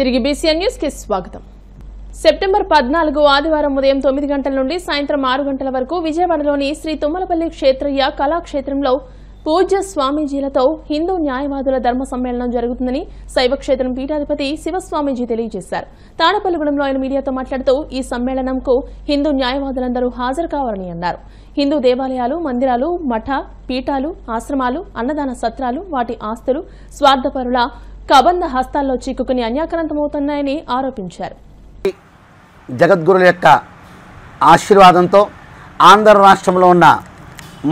తిరిగి BCN news కి స్వాగతం. సెప్టెంబర్ 14 ఆదివారం ఉదయం 9 గంటల నుండి సాయంత్రం 6 గంటల వరకు విజయవాడలోని శ్రీ తుమ్మలపల్లి క్షేత్రయ్య కళాక్షేత్రంలో పూజ్య స్వామీజీలతో హిందూ న్యాయవాదుల ధర్మ సమ్మేళనం జరుగుతుందని శైవ క్షేత్రం పీఠాధిపతి శివస్వామీజీ తెలియజేశారు. తాడపల్లిగూడెంలో ఆయన మీడియాతో మాట్లాడుతూ ఈ సమ్మేళనంకు హిందూ న్యాయవాదులందరూ హాజరు కావాలని అన్నారు. హిందూ దేవాలయాలు, మందిరాలు, మఠ, పీఠాలు, ఆశ్రమాలు, అన్నదాన సత్రాలు, వాటి ఆస్తులు స్వార్థపరుల కబంధ హస్తాల్లో చిక్కుకుని అన్యాక్రాంతమవుతున్నాయని ఆరోపించారు. జగద్గురుల యొక్క ఆశీర్వాదంతో ఆంధ్ర రాష్ట్రంలో ఉన్న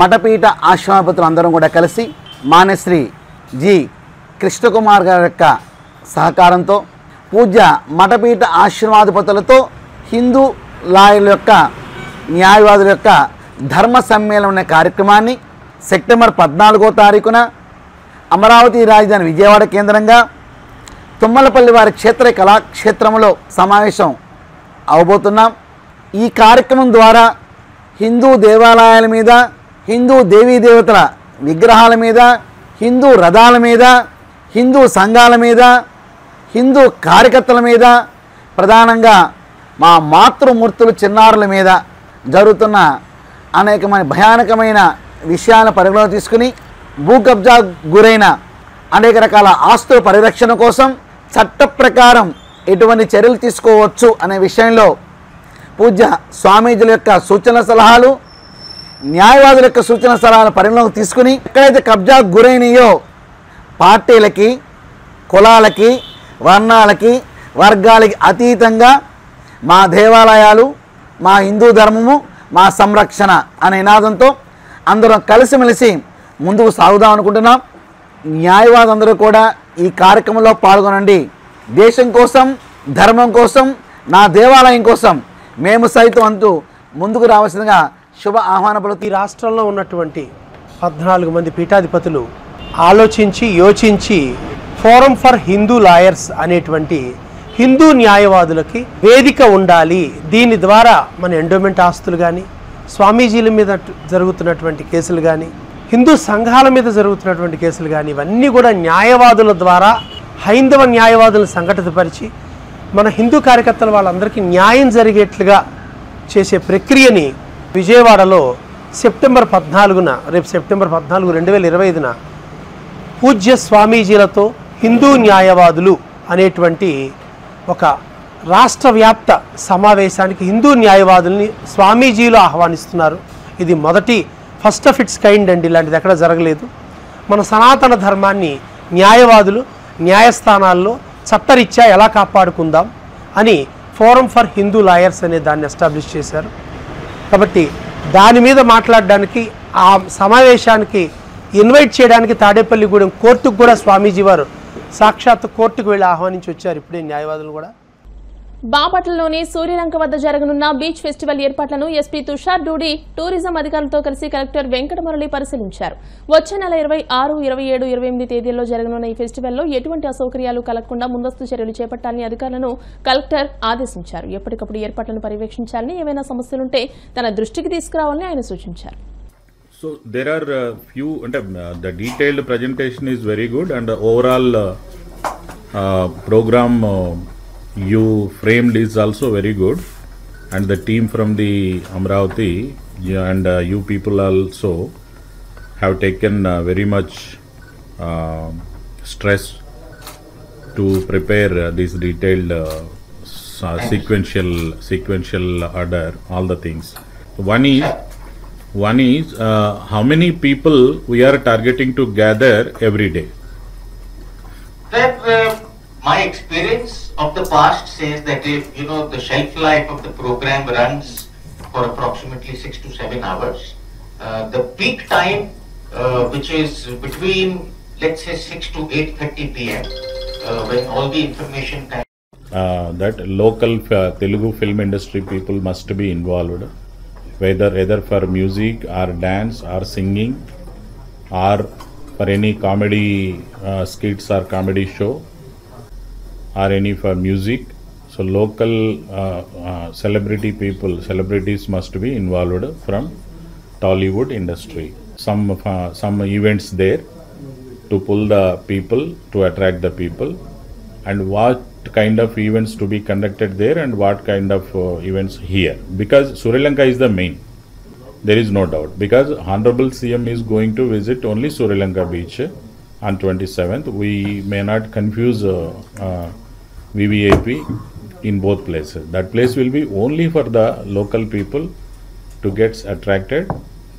మఠపీఠ ఆశ్రమపతులందరం కూడా కలిసి మాన్యశ్రీ జి కృష్ణకుమార్ గారి యొక్క సహకారంతో పూజ్య మఠపీఠ ఆశ్రమాధిపతులతో హిందూ లాయర్ల యొక్క న్యాయవాదుల యొక్క ధర్మ సమ్మేళనం అనే కార్యక్రమాన్ని సెప్టెంబర్ 14వ తారీఖున అమరావతి రాజధాని విజయవాడ కేంద్రంగా తుమ్మలపల్లి వారి క్షేత్ర కళాక్షేత్రంలో సమావేశం అవబోతున్నాం. ఈ కార్యక్రమం ద్వారా హిందూ దేవాలయాల మీద, హిందూ దేవీదేవతల విగ్రహాల మీద, హిందూ రథాల మీద, హిందూ సంఘాల మీద, హిందూ కార్యకర్తల మీద, ప్రధానంగా మా మాతృమూర్తులు చిన్నారుల మీద జరుగుతున్న అనేకమైన భయానకమైన విషయాలను పరిగణలోకి తీసుకుని భూ కబ్జా గురైన అనేక రకాల ఆస్తుల పరిరక్షణ కోసం చట్ట ప్రకారం ఎటువంటి చర్యలు తీసుకోవచ్చు అనే విషయంలో పూజ్య స్వామీజీల యొక్క సూచన సలహాలు, న్యాయవాదుల యొక్క సూచన సలహాలు పరిగణలోకి తీసుకుని ఎక్కడైతే కబ్జా గురైనయో పార్టీలకి, కులాలకి, వర్ణాలకి, వర్గాలకి అతీతంగా మా దేవాలయాలు, మా హిందూ ధర్మము, మా సంరక్షణ అనే నినాదంతో అందరం కలిసిమెలిసి ముందుకు సాగుదాం అనుకుంటున్నాం. న్యాయవాదులందరూ కూడా ఈ కార్యక్రమంలో పాల్గొనండి. దేశం కోసం, ధర్మం కోసం, నా దేవాలయం కోసం మేము సైతం అంటూ ముందుకు రావాల్సిందిగా శుభ ఆహ్వాన పలుకు. ఈ రాష్ట్రంలో ఉన్నటువంటి 14 మంది పీఠాధిపతులు ఆలోచించి యోచించి ఫోరం ఫర్ హిందూ లాయర్స్ అనేటువంటి హిందూ న్యాయవాదులకి వేదిక ఉండాలి. దీని ద్వారా మన ఎండోమెంట్ ఆస్తులు కానీ, స్వామీజీల మీద జరుగుతున్నటువంటి కేసులు కానీ, హిందూ సంఘాల మీద జరుగుతున్నటువంటి కేసులు కానీ ఇవన్నీ కూడా న్యాయవాదుల ద్వారా హైందవ న్యాయవాదులను సంఘటితపరిచి మన హిందూ కార్యకర్తల వాళ్ళందరికీ న్యాయం జరిగేట్లుగా చేసే ప్రక్రియని విజయవాడలో సెప్టెంబర్ 14న రేపు సెప్టెంబర్ 14, 2025న పూజ్య స్వామీజీలతో హిందూ న్యాయవాదులు అనేటువంటి ఒక రాష్ట్ర వ్యాప్త సమావేశానికి హిందూ న్యాయవాదుల్ని స్వామీజీలు ఆహ్వానిస్తున్నారు. ఇది ఫస్ట్ ఆఫ్ ఇట్స్ కైండ్ అండి. ఇలాంటిది ఎక్కడ జరగలేదు. మన సనాతన ధర్మాన్ని న్యాయవాదులు న్యాయస్థానాల్లో చట్టరీత్యా ఎలా కాపాడుకుందాం అని ఫోరం ఫర్ హిందూ లాయర్స్ అనే దాన్ని ఎస్టాబ్లిష్ చేశారు. కాబట్టి దాని మీద మాట్లాడడానికి, ఆ సమావేశానికి ఇన్వైట్ చేయడానికి తాడేపల్లిగూడెం కోర్టుకు కూడా స్వామీజీ వారు సాక్షాత్ కోర్టుకు వెళ్ళి ఆహ్వానించి వచ్చారు. ఇప్పుడే న్యాయవాదులు కూడా బాపట్లలోని సూర్యలంక వద్ద జరగనున్న బీచ్ ఫెస్టివల్ ఏర్పాట్లను ఎస్పీ తుషార్ డూడి టూరిజం అధికారులతో కలిసి కలెక్టర్ వెంకటమురళి పరిశీలించారు. వచ్చే నెల 26, 27, 28 తేదీల్లో జరగనున్న ఈ ఫెస్టివల్లో ఎటువంటి అసౌకర్యాలు కలగకుండా ముందస్తు చర్యలు చేపట్టాలని అధికారులను కలెక్టర్ ఆదేశించారు. ఎప్పటికప్పుడు ఏర్పాట్లను పర్యవేక్షించాలని, ఏవైనా సమస్యలుంటే తన దృష్టికి తీసుకురావాలని ఆయన సూచించారు. So there are few, the detailed presentation is very good, and the overall program you framed is also very good, and the team from the Amravati and you people also have taken very much stress to prepare this detailed sequential order, all the things. One is how many people we are targeting to gather every day? My experience of the past says that if the shelf life of the program runs for approximately 6 to 7 hours, the peak time which is between, let's say, 6 to 8:30 p.m. When all the information that local Telugu film industry people must be involved, whether for music or dance or singing or for any comedy skits or comedy show or any for music. So local celebrities must be involved from Tollywood industry. Some events there to pull the people, to attract the people, and kind of events to be conducted there and what kind of events here, because Sri Lanka is the main. There is no doubt, because Honorable CM is going to visit only Sri Lanka beach on 27th. We may not confuse VVIP in both places. That place will be only for the local people to get attracted,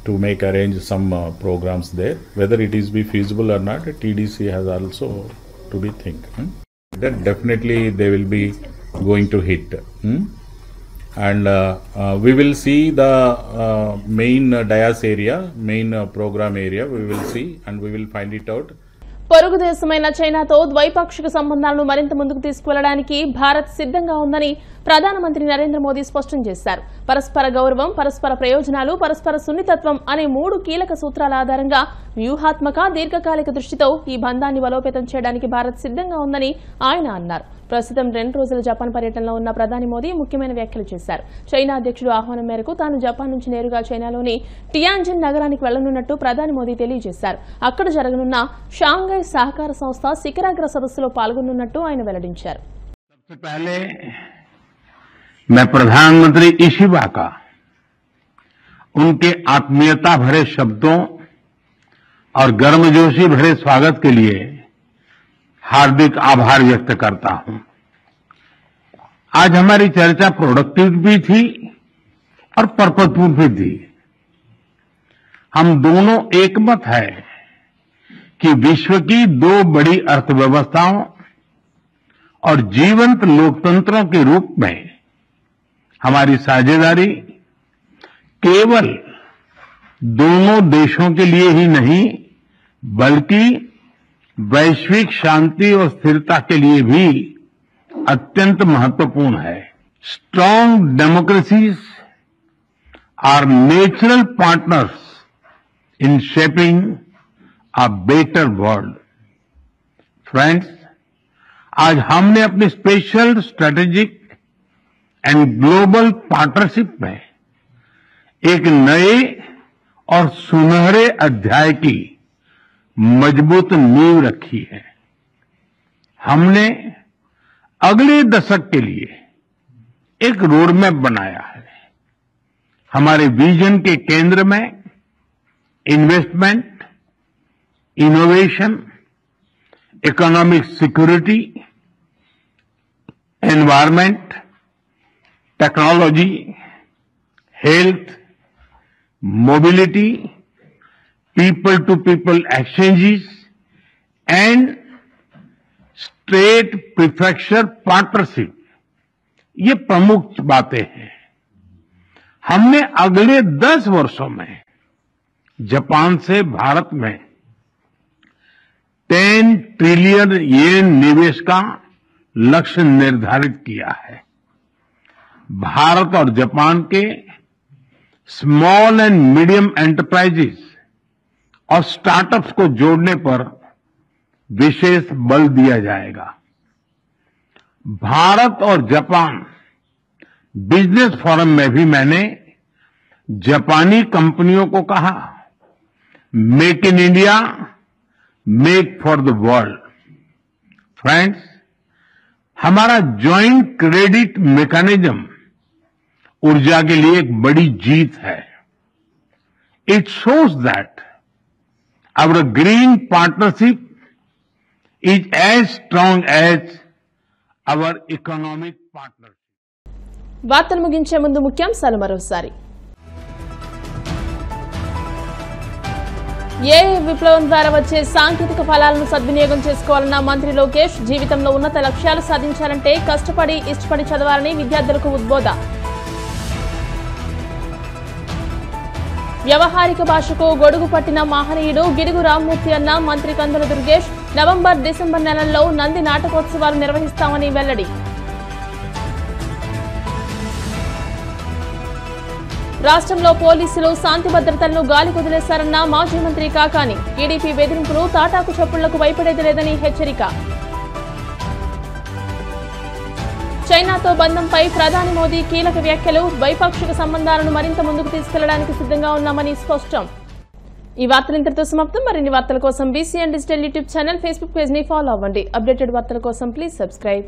to make arrange some programs there. Whether it is be feasible or not, TDC has also to be think. That definitely they will be going to hit. And we will see the main dais area, main program area, we will see and we will find it out. పొరుగు దేశమైన చైనాతో ద్వైపాక్షిక సంబంధాలను మరింత ముందుకు తీసుకువెళ్లడానికి భారత్ సిద్ధంగా ఉందని ప్రధానమంత్రి నరేంద్ర మోదీ స్పష్టం చేశారు. పరస్పర గౌరవం, పరస్పర ప్రయోజనాలు, పరస్పర సున్నితత్వం అనే 3 కీలక సూత్రాల ఆధారంగా వ్యూహాత్మక, దీర్ఘకాలిక దృష్టితో ఈ బంధాన్ని బలోపేతం చేయడానికి భారత్ సిద్ధంగా ఉందని ఆయన అన్నారు. ప్రస్తుతం 2 రోజుల జపాన్ పర్యటనలో ఉన్న ప్రధాని మోదీ ముఖ్యమైన వ్యాఖ్యలు చేశారు. చైనా అధ్యక్షుడు ఆహ్వానం మేరకు తాను జపాన్ నుంచి నేరుగా చైనాలోని టియాన్జిన్ నగరానికి వెళ్లనున్నట్టు ప్రధాని మోదీ తెలియజేశారు. అక్కడ జరగనున్న షాంఘై సహకార సంస్థ శిఖరాగ్ర సదస్సులో పాల్గొనున్నట్టు ఆయన వెల్లడించారు. सबसे पहले मैं प्रधानमंत्री इशिबा का उनके आत्मीयता भरे शब्दों और गर्मजोशी भरे स्वागत के लिए हार्दिक आभार व्यक्त करता हूं। आज हमारी चर्चा प्रोडक्टिव भी थी और पर्पजफुल भी थी। हम दोनों एकमत है कि विश्व की 2 बड़ी अर्थव्यवस्थाओं और जीवंत लोकतंत्रों के रूप में हमारी साझेदारी केवल दोनों देशों के लिए ही नहीं, बल्कि वैश्विक शांति और स्थिरता के लिए भी अत्यंत महत्वपूर्ण है। Strong democracies are natural partners in shaping a better world. Friends, आज हमने अपने special strategic and global partnership में एक नए और सुनहरे अध्याय की मजबूत नींव रखी है। हमने अगले दशक के लिए एक रोड मैप बनाया है। हमारे विजन के केंद्र में investment, innovation, economic security, environment, technology, health, mobility, people to people exchanges and state prefecture partnership, ये प्रमुख बातें हैं। हमने अगले 10 वर्षों में जापान से भारत में 10 ट्रिलियन येन निवेश का लक्ष्य निर्धारित किया है। भारत और जापान के स्मॉल एंड मीडियम एंटरप्राइजेस और स्टार्टअप्स को जोड़ने पर विशेष बल दिया जाएगा। भारत और जापान बिजनेस फोरम में भी मैंने जापानी कंपनियों को कहा, make in India, make for the world. Friends, हमारा ज्वाइंट क्रेडिट मैकेनिज्म ऊर्जा के लिए एक बड़ी जीत है। It shows that our green partnership is as strong as our economic partnership. వార్తలు ముగించే ముందు ముఖ్యాంశాలు మరోసారి. ఏఐ విప్లవం ద్వారా వచ్చే సాంకేతిక ఫలాలను సద్వినియోగం చేసుకోవాలన్న మంత్రి లోకేష్, జీవితంలో ఉన్నత లక్ష్యాలు సాధించాలంటే కష్టపడి ఇష్టపడి చదవాలని విద్యార్థులకు ఉద్బోధ. వ్యవహారిక భాషకు గొడుగు పట్టిన మహనీయుడు గిడుగు రామ్మూర్తి అన్న మంత్రి కందుల దుర్గేష్, నవంబర్, డిసెంబర్ నెలల్లో నంది నాటకోత్సవాలు నిర్వహిస్తామని వెల్లడి. రాష్ట్రంలో పోలీసులు శాంతి భద్రతలను గాలి కుదిలేశారన్న మాజీ మంత్రి కాకాని, టీడీపీ బెదిరింపులు, తాటాకు చప్పుళ్లకు భయపడేది లేదని హెచ్చరిక. చైనాతో బంధంపై ప్రధాని మోదీ కీలక వ్యాఖ్యలు, ద్వైపాక్షిక సంబంధాలను మరింత ముందుకు తీసుకెళ్లడానికి సిద్ధంగా ఉన్నామని స్పష్టం. ఈ వార్తలు ఇంతటితో సమాప్తం. మరిన్ని వార్తల కోసం BCN digital YouTube channel, Facebook page ని ఫాలో అవ్వండి. అప్డేటెడ్ వార్తల కోసం ప్లీజ్ సబ్స్క్రైబ్.